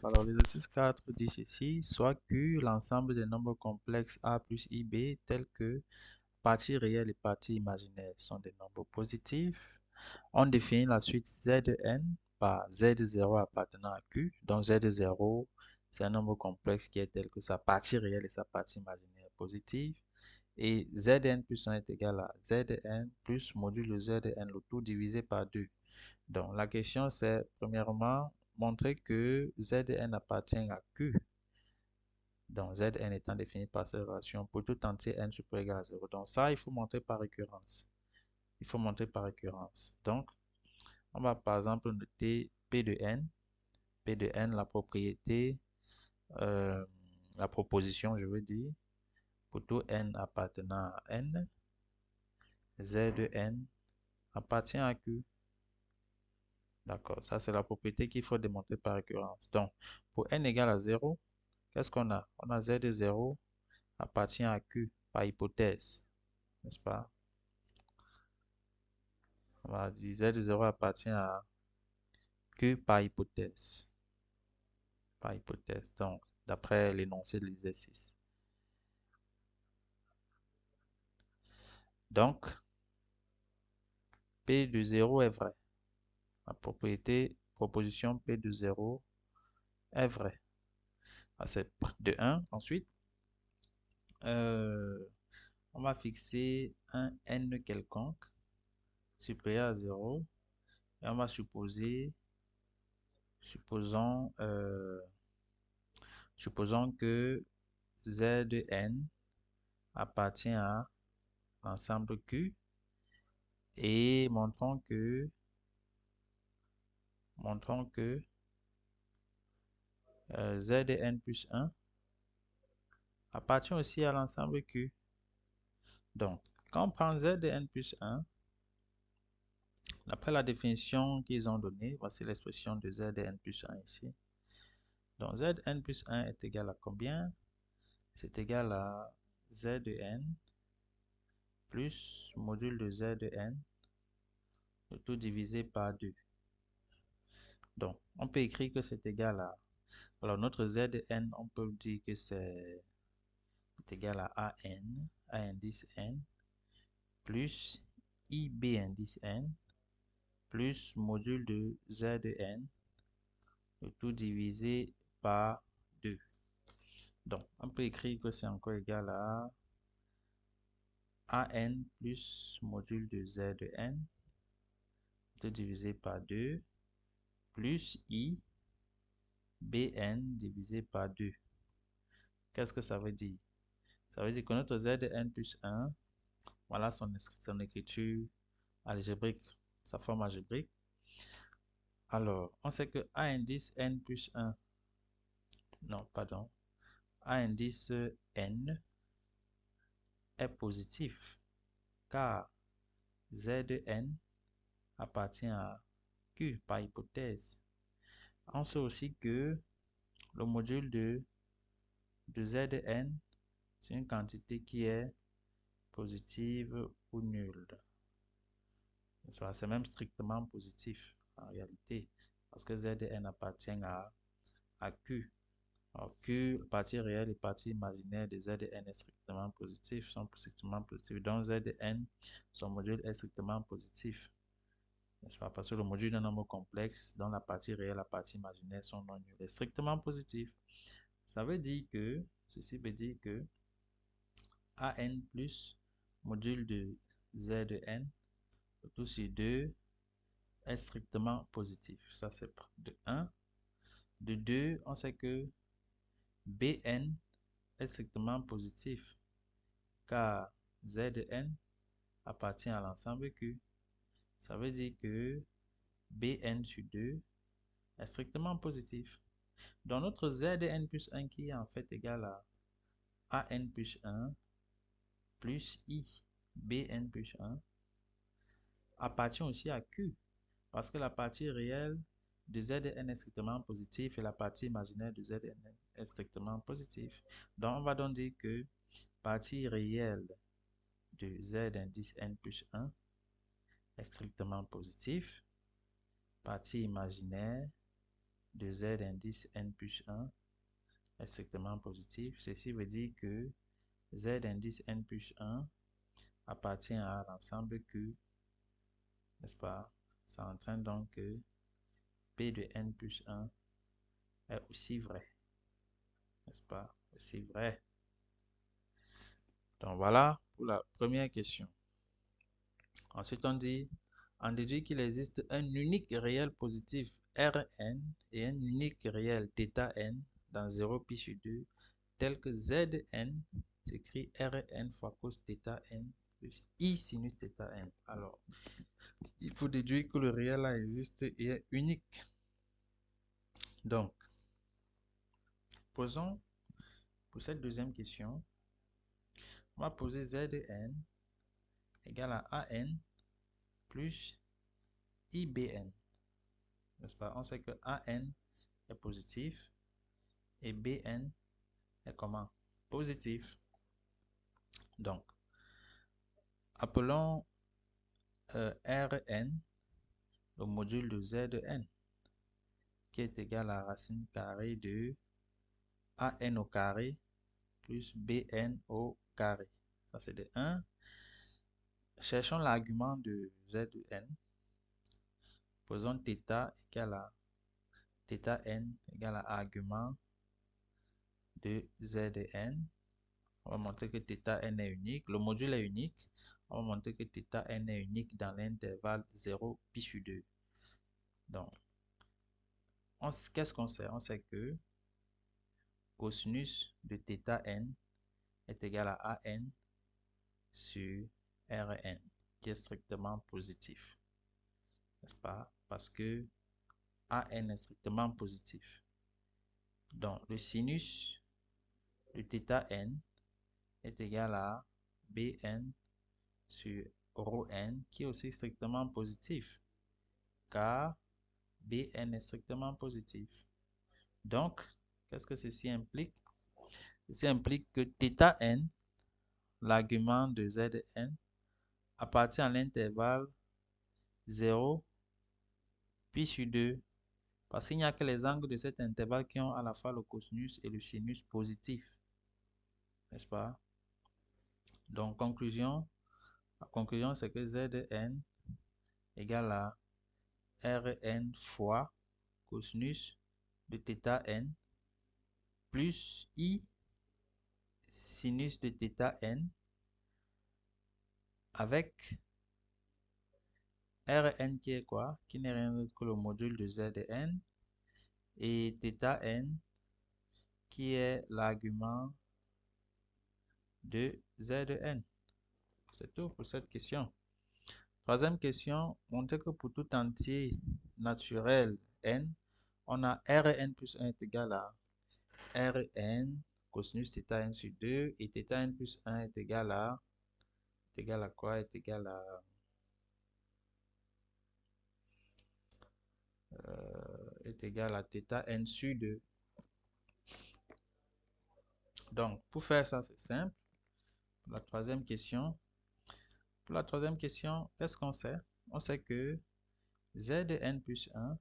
Alors, l'exercice 4 dit ceci, soit Q, l'ensemble des nombres complexes A plus IB, tels que partie réelle et partie imaginaire sont des nombres positifs. On définit la suite Zn par Z0 appartenant à Q, dont Z0, c'est un nombre complexe qui est tel que sa partie réelle et sa partie imaginaire positive. Et Zn plus 1 est égal à Zn plus module de Zn, le tout divisé par 2. Donc, la question c'est, premièrement, montrer que Zn appartient à Q. Donc, Zn étant défini par cette relation pour tout entier n supérieur égal à 0. Donc, ça, il faut montrer par récurrence. Il faut montrer par récurrence. Donc, on va par exemple noter P de n. P de n, la propriété, la proposition, je veux dire, pour tout n appartenant à n, Z de n appartient à Q. D'accord, ça c'est la propriété qu'il faut démontrer par récurrence. Donc, pour n égale à 0, qu'est-ce qu'on a? On a Z de 0 appartient à Q par hypothèse, n'est-ce pas? On va dire Z de 0 appartient à Q par hypothèse. Par hypothèse, donc, d'après l'énoncé de l'exercice. Donc, P de 0 est vrai. La proposition P de 0 est vraie. C'est de 1. Ensuite, on va fixer un n quelconque supérieur à 0 et on va supposons que Z de n appartient à l'ensemble Q et montrons que Z de n plus 1 appartient aussi à l'ensemble Q. Donc, quand on prend Z de n plus 1, d'après la définition qu'ils ont donnée, voici l'expression de Z de n plus 1 ici. Donc, Zn plus 1 est égal à combien? C'est égal à Z de n plus module de Z de n, le tout divisé par 2. Donc, on peut écrire que c'est égal à... Alors, notre Z de n, on peut dire que c'est égal à AN, A indice n, plus IB indice n, plus module de Z de n, le tout divisé par 2. Donc, on peut écrire que c'est encore égal à AN plus module de Z de n, tout divisé par 2, plus I Bn divisé par 2. Qu'est-ce que ça veut dire? Ça veut dire que notre Z de n plus 1, voilà son écriture algébrique, sa forme algébrique. Alors, on sait que A indice n plus 1, non, pardon, A indice n est positif, car Z de n appartient à Q par hypothèse. On sait aussi que le module de Z de n, c'est une quantité qui est positive ou nulle. C'est même strictement positif en réalité, parce que Zn appartient à Q. Alors, Q, partie réelle et partie imaginaire de Zn est strictement positif, sont strictement positifs. Donc Zn, son module est strictement positif. N'est-ce pas? Parce que le module d'un nombre complexe, dont la partie réelle et la partie imaginaire sont non nulles, est strictement positif. Ça veut dire que, ceci veut dire que An plus module de Z de n, tout sur 2, est strictement positif. Ça, c'est de 1. De 2, on sait que Bn est strictement positif, car Z de n appartient à l'ensemble Q. Ça veut dire que Bn sur 2 est strictement positif. Donc, notre Z de n plus 1 qui est en fait égal à An plus 1 plus I Bn plus 1 appartient aussi à Q, parce que la partie réelle de Zn est strictement positive et la partie imaginaire de Zn est strictement positive. Donc, on va donc dire que partie réelle de Z indice n plus 1 est strictement positif. Partie imaginaire de z indice n plus 1 est strictement positif. Ceci veut dire que z indice n plus 1 appartient à l'ensemble Q, n'est-ce pas? Ça entraîne donc que P de n plus 1 est aussi vrai, n'est-ce pas? Aussi vrai. Donc voilà pour la première question. Ensuite, on déduit qu'il existe un unique réel positif Rn et un unique réel θn dans 0 pi sur 2, tel que Zn s'écrit Rn fois cos θn plus I sinus θn. Alors, il faut déduire que le réel là existe et est unique. Donc, posons pour cette deuxième question, on va poser Zn égale à An plus IBN. N'est-ce pas? On sait que AN est positif et BN est comment? Positif. Donc, appelons Rn le module de Zn qui est égal à racine carrée de AN au carré plus BN au carré. Ça c'est de 1. Cherchons l'argument de Zn. Posons θ égale à θn égale à argument de Zn. On va montrer que θn est unique. Le module est unique. On va montrer que θn est unique dans l'intervalle 0 pi sur 2. Donc, qu'est-ce qu'on sait? On sait que cosinus de θn est égal à An sur Rn, qui est strictement positif. N'est-ce pas? Parce que An est strictement positif. Donc, le sinus de θn est égal à Bn sur ρn, qui est aussi strictement positif, car Bn est strictement positif. Donc, qu'est-ce que ceci implique? Ceci implique que θn, l'argument de Zn, appartient à l'intervalle 0 pi sur 2, parce qu'il n'y a que les angles de cet intervalle qui ont à la fois le cosinus et le sinus positif. N'est-ce pas? Donc, conclusion. La conclusion, c'est que Zn égale à Rn fois cosinus de θn plus I sinus de θn avec Rn qui est quoi? Qui n'est rien d'autre que le module de Zn et θn qui est l'argument de Zn. C'est tout pour cette question. Troisième question, montrer que pour tout entier naturel n, on a Rn plus 1 est égal à Rn cosinus θn sur 2 et θn plus 1 est égal à quoi? Est égal à θn sur 2. Donc, pour faire ça, c'est simple. Pour la troisième question, qu'est-ce qu'on sait? On sait que Zn plus 1,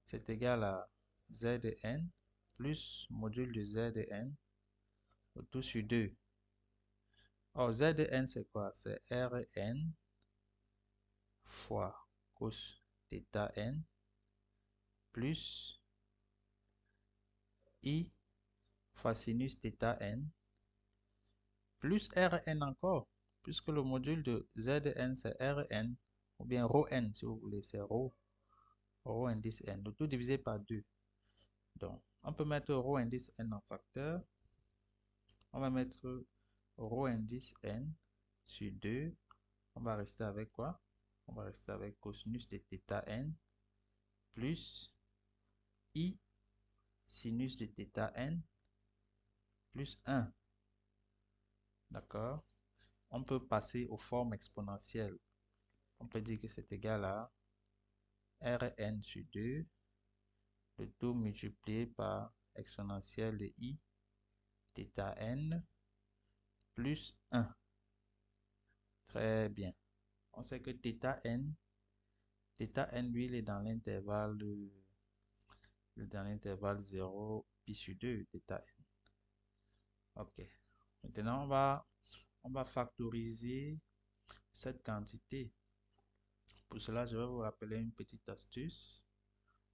c'est égal à Zn plus module de Zn tout sur 2. Or, Zn, c'est quoi? C'est Rn fois cos θn plus I fois sinus θn plus Rn encore, puisque le module de Zn, c'est Rn, ou bien ρn si vous voulez, c'est ρ indice n, le tout divisé par 2. Donc, on peut mettre ρ indice n en facteur. On va mettre ρ indice n sur 2. On va rester avec quoi? On va rester avec cosinus de θn plus I sinus de θn plus 1. D'accord? On peut passer aux formes exponentielles. On peut dire que c'est égal à Rn sur 2, le tout multiplié par exponentielle de I θn plus 1. Très bien. On sait que θn lui, il est dans l'intervalle le dernier intervalle 0, pi sur 2, θ n. Ok. Maintenant, on va factoriser cette quantité. Pour cela, je vais vous rappeler une petite astuce.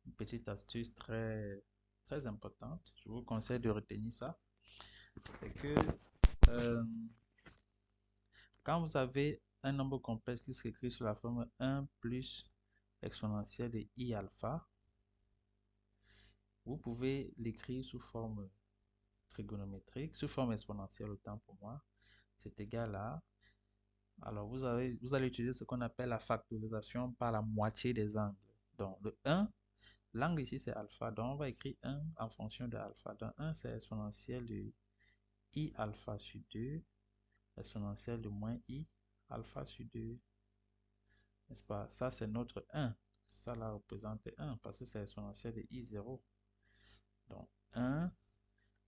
Une petite astuce très importante. Je vous conseille de retenir ça. C'est que quand vous avez un nombre complexe qui s'écrit sous la forme 1 plus exponentielle de i alpha, vous pouvez l'écrire sous forme trigonométrique, sous forme exponentielle autant pour moi. C'est égal à... Alors, vous allez utiliser ce qu'on appelle la factorisation par la moitié des angles. Donc, le 1, l'angle ici, c'est alpha. Donc, on va écrire 1 en fonction de alpha. Donc, 1, c'est exponentielle de i alpha sur 2, exponentielle de moins i alpha sur 2. N'est-ce pas? Ça, c'est notre 1. Ça, là, représente 1 parce que c'est exponentielle de i0. Donc, 1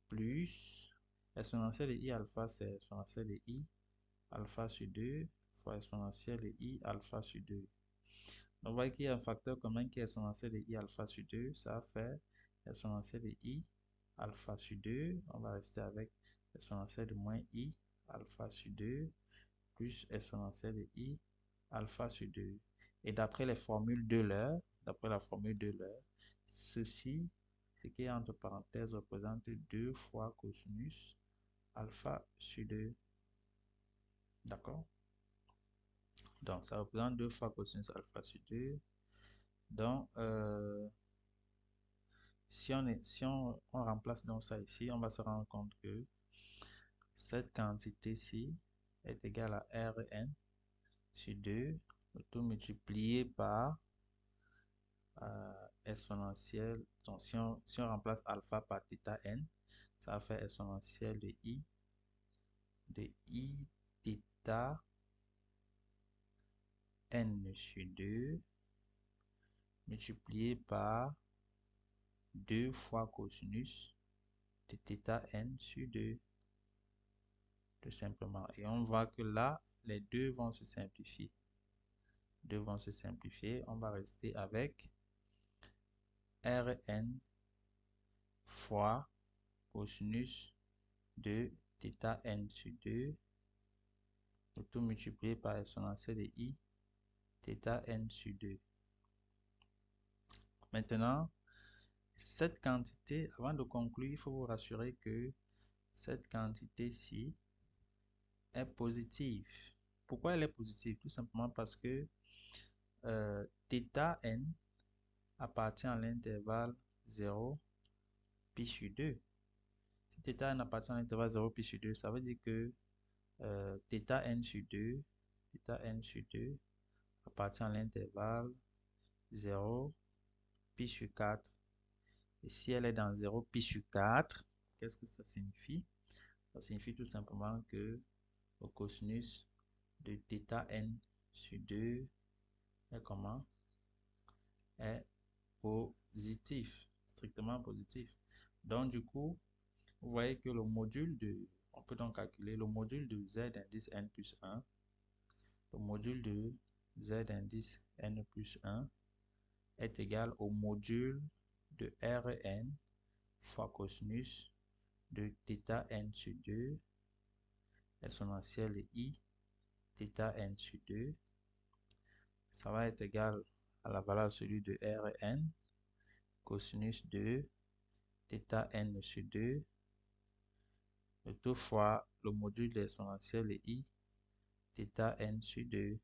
plus exponentielle de i alpha, c'est exponentielle de i alpha sur 2 fois exponentielle de i alpha sur 2. Donc, vous voyez qu'il y a un facteur commun qui est exponentielle de i alpha sur 2. Ça va faire exponentielle de i alpha sur 2. On va rester avec exponentielle de moins i alpha sur 2 plus exponentielle de i alpha sur 2. Et d'après les formules d'Euler, d'après la formule d'Euler, ceci, ce qui est entre parenthèses, représente 2 fois cosinus alpha sur 2. D'accord? Donc, ça représente 2 fois cosinus alpha sur 2. Donc, si on remplace donc ça ici, on va se rendre compte que cette quantité-ci est égale à Rn sur 2, tout multiplié par exponentielle. Donc, si on remplace alpha par θ n, ça va faire exponentielle de i θ n sur 2 multiplié par 2 fois cosinus de θ n sur 2, tout simplement. Et on voit que là, les deux vont se simplifier. On va rester avec Rn fois cosinus de θ n sur 2, tout multiplié par exponentielle de i θ n sur 2. Maintenant, cette quantité, avant de conclure, il faut vous rassurer que cette quantité-ci est positive. Pourquoi elle est positive? Tout simplement parce que θ n appartient à l'intervalle 0, pi sur 2. Si θ n appartient à l'intervalle 0, pi sur 2, ça veut dire que θ n sur 2 appartient à l'intervalle 0, pi sur 4. Et si elle est dans 0, pi sur 4, qu'est-ce que ça signifie? Ça signifie tout simplement que le cosinus de θ n sur 2 est comment? Est positif, strictement positif. Donc, du coup, vous voyez que le module de, on peut donc calculer le module de z indice n plus 1, le module de z indice n plus 1 est égal au module de Rn fois cosinus de θ n sur 2 exponentielle de i θ n sur 2. Ça va être égal à la valeur absolue de Rn cosinus de θ n sur 2 de tout fois le module de l'exponentielle de i θ n sur 2,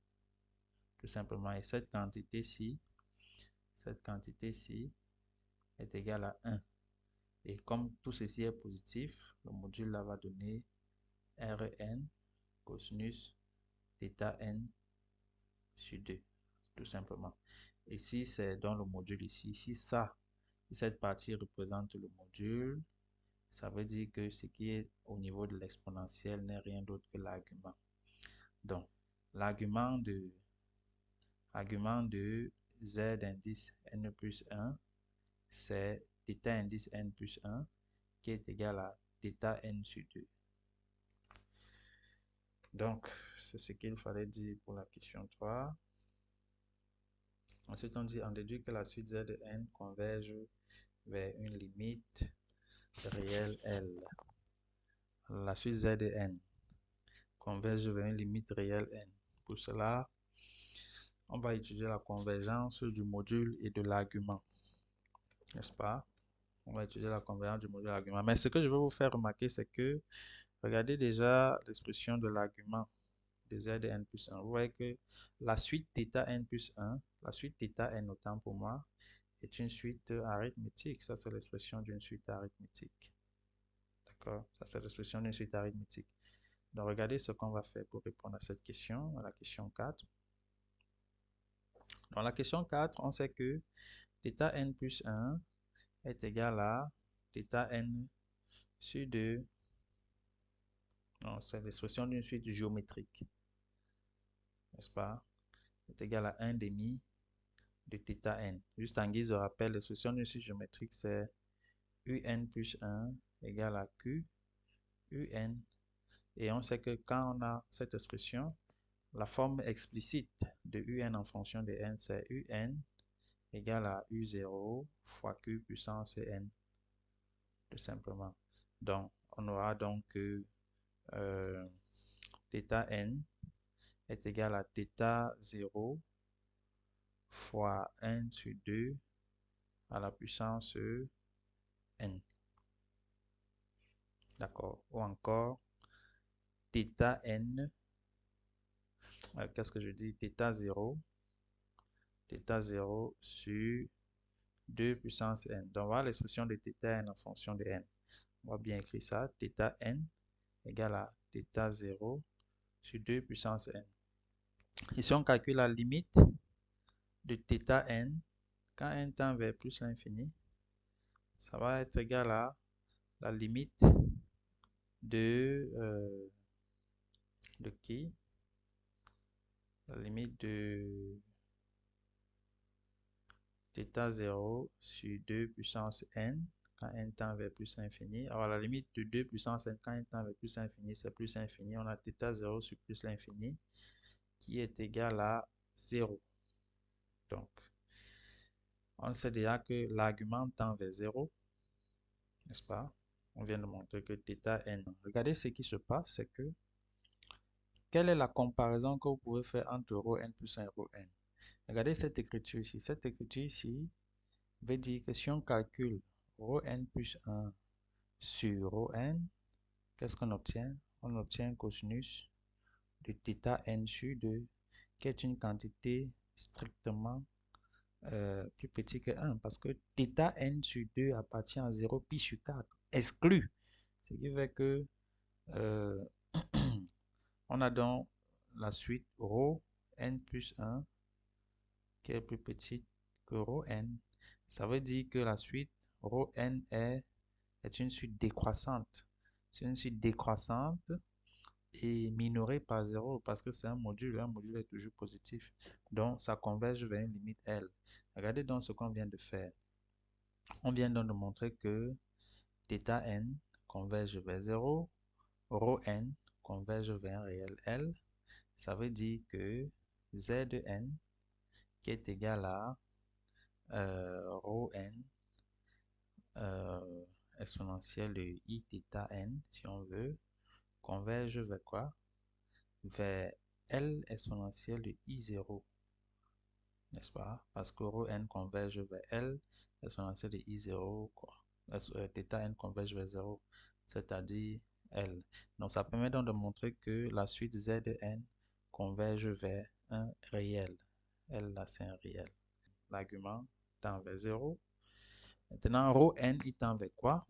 tout simplement. Et cette quantité-ci est égale à 1. Et comme tout ceci est positif, le module là va donner Rn cosinus θ n sur 2, tout simplement. Et si c'est dans le module ici, si cette partie représente le module, ça veut dire que ce qui est au niveau de l'exponentielle n'est rien d'autre que l'argument. Donc, l'argument de z indice n plus 1, c'est θ indice n plus 1 qui est égal à θ n sur 2. Donc, c'est ce qu'il fallait dire pour la question 3. Ensuite, on déduit que la suite z de n converge vers une limite réelle L. La suite Z de N converge vers une limite réelle N. Pour cela, on va étudier la convergence du module et de l'argument, n'est-ce pas? On va étudier la convergence du module et de l'argument. Mais ce que je veux vous faire remarquer, c'est que regardez déjà l'expression de l'argument de Z de N plus 1. Vous voyez que la suite θ N plus 1, la suite θ N autant pour moi, est une suite arithmétique. Ça, c'est l'expression d'une suite arithmétique. D'accord? Ça, c'est l'expression d'une suite arithmétique. Donc, regardez ce qu'on va faire pour répondre à cette question, à la question 4. Dans la question 4, on sait que θ N plus 1 est égal à θ N sur 2. Non, c'est l'expression d'une suite géométrique, n'est-ce pas? Est égal à 1 demi de θ N. Juste en guise de rappel, l'expression d'une suite géométrique, c'est UN plus 1 égale à Q UN. Et on sait que quand on a cette expression, la forme explicite de UN en fonction de N, c'est UN égale à U0 fois Q puissance N, tout simplement. Donc, on aura donc que θ N est égal à θ0 fois 1 sur 2 à la puissance N. D'accord? Ou encore, θ N, qu'est-ce que je dis? θ0 sur 2 puissance N. Donc, voilà l'expression de θ N en fonction de N. On va bien écrire ça. θ N égale à θ0 sur 2 puissance N. Et si on calcule la limite de θ N, quand N tend vers plus l'infini, ça va être égal à la limite de qui? La limite de θ0 sur 2 puissance N quand N tend vers plus l'infini. Alors, la limite de 2 puissance N quand N tend vers plus l'infini, c'est plus l'infini. On a θ0 sur plus l'infini qui est égal à 0. Donc, on sait déjà que l'argument tend vers 0, n'est-ce pas? On vient de montrer que θ N. Regardez ce qui se passe, c'est que quelle est la comparaison que vous pouvez faire entre ρ n plus 1 et ρ n? Regardez cette écriture ici. Cette écriture ici veut dire que si on calcule ρ n plus 1 sur ρ n, qu'est-ce qu'on obtient? On obtient cosinus de θ n sur 2, qui est une quantité strictement plus petite que 1, parce que θ n sur 2 appartient à 0 pi sur 4, exclu. Ce qui fait que on a donc la suite ρ n plus 1 qui est plus petite que ρ n. Ça veut dire que la suite ρ n est une suite décroissante. C'est une suite décroissante et minorée par 0 parce que c'est un module est toujours positif. Donc, ça converge vers une limite L. Regardez donc ce qu'on vient de faire. On vient donc de montrer que θ n converge vers 0, ρ n converge vers un réel L. Ça veut dire que Z de n qui est égal à ρ n exponentielle de I θ n, si on veut, converge vers quoi? Vers L exponentielle de I0, n'est-ce pas? Parce que ρ n converge vers L exponentielle de I0, quoi. θ n converge vers 0, c'est-à-dire L. Donc, ça permet donc de montrer que la suite Z de n converge vers un réel. L, là, c'est un réel. L'argument tend vers 0. Maintenant, ρ n, il tend vers quoi?